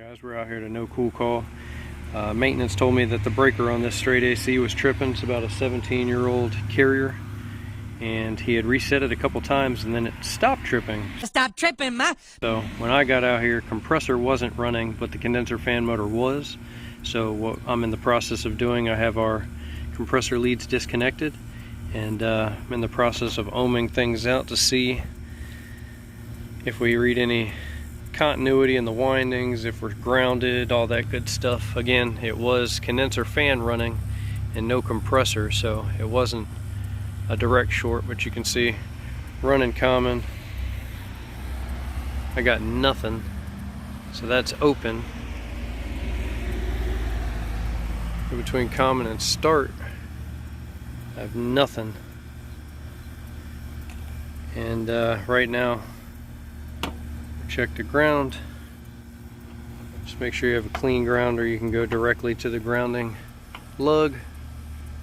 Guys, we're out here at a no cool call. Maintenance told me that the breaker on this straight AC was tripping. It's about a 17-year-old Carrier, and he had reset it a couple times and then it stopped tripping. Stop tripping, ma! So when I got out here, compressor wasn't running, but the condenser fan motor was. So what I'm in the process of doing, I have our compressor leads disconnected, and I'm in the process of ohming things out to see if we read any continuity in the windings, if we're grounded, all that good stuff. Again, it was condenser fan running and no compressor, so it wasn't a direct short, but you can see running common. I got nothing, so that's open. In between common and start, I have nothing. And right now, check the ground. Just make sure you have a clean ground, or you can go directly to the grounding lug.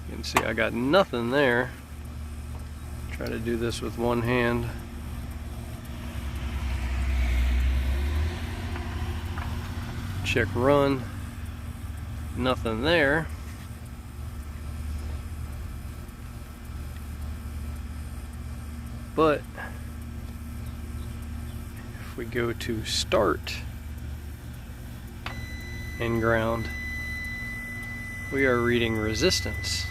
You can see I got nothing there. Try to do this with one hand. Check run. Nothing there. But we go to start and ground, we are reading resistance.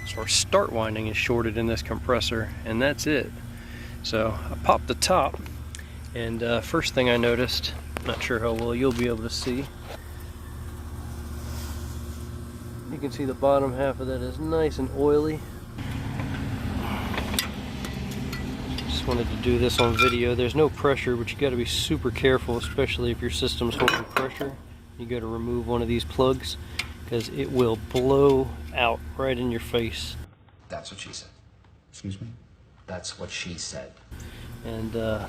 So our start winding is shorted in this compressor, and that's it. So I popped the top, and first thing I noticed, not sure how well you'll be able to see, you can see the bottom half of that is nice and oily. Wanted to do this on video. There's no pressure, but you got to be super careful, especially if your system's holding pressure. You got to remove one of these plugs because it will blow out right in your face. That's what she said. Excuse me? That's what she said. And that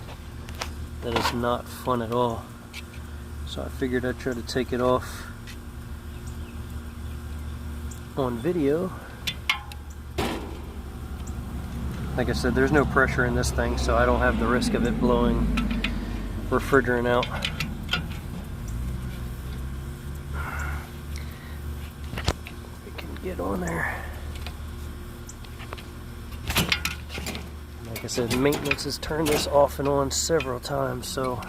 is not fun at all. So I figured I'd try to take it off on video. Like I said, there's no pressure in this thing, so I don't have the risk of it blowing refrigerant out. We can get on there. Like I said, maintenance has turned this off and on several times, so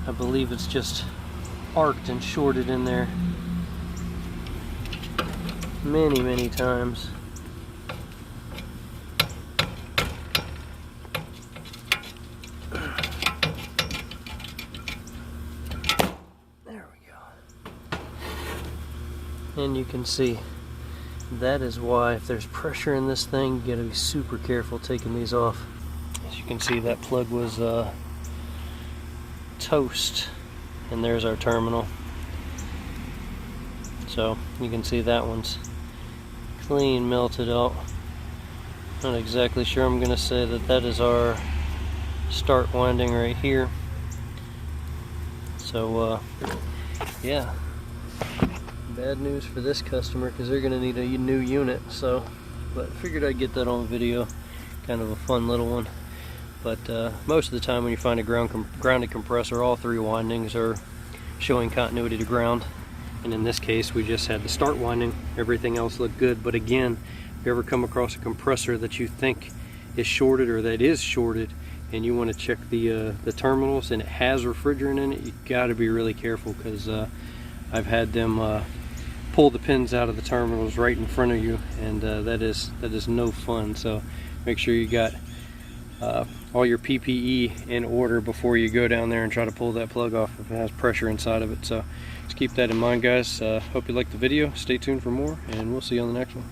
I believe it's just arced and shorted in there many times. And you can see that is why, if there's pressure in this thing, you gotta be super careful taking these off. As you can see, that plug was toast, and there's our terminal. So you can see that one's clean melted out. Not exactly sure. I'm gonna say that that is our start winding right here. So yeah, bad news for this customer, because they're going to need a new unit. So, but figured I'd get that on video, kind of a fun little one. But most of the time when you find a grounded compressor, all three windings are showing continuity to ground, and in this case we just had the start winding. Everything else looked good. But again, if you ever come across a compressor that you think is shorted, or that is shorted, and you want to check the terminals and it has refrigerant in it, you got to be really careful, because I've had them pull the pins out of the terminals right in front of you, and that is no fun. So make sure you got all your PPE in order before you go down there and try to pull that plug off if it has pressure inside of it. So just keep that in mind, guys. Hope you liked the video. Stay tuned for more, and we'll see you on the next one.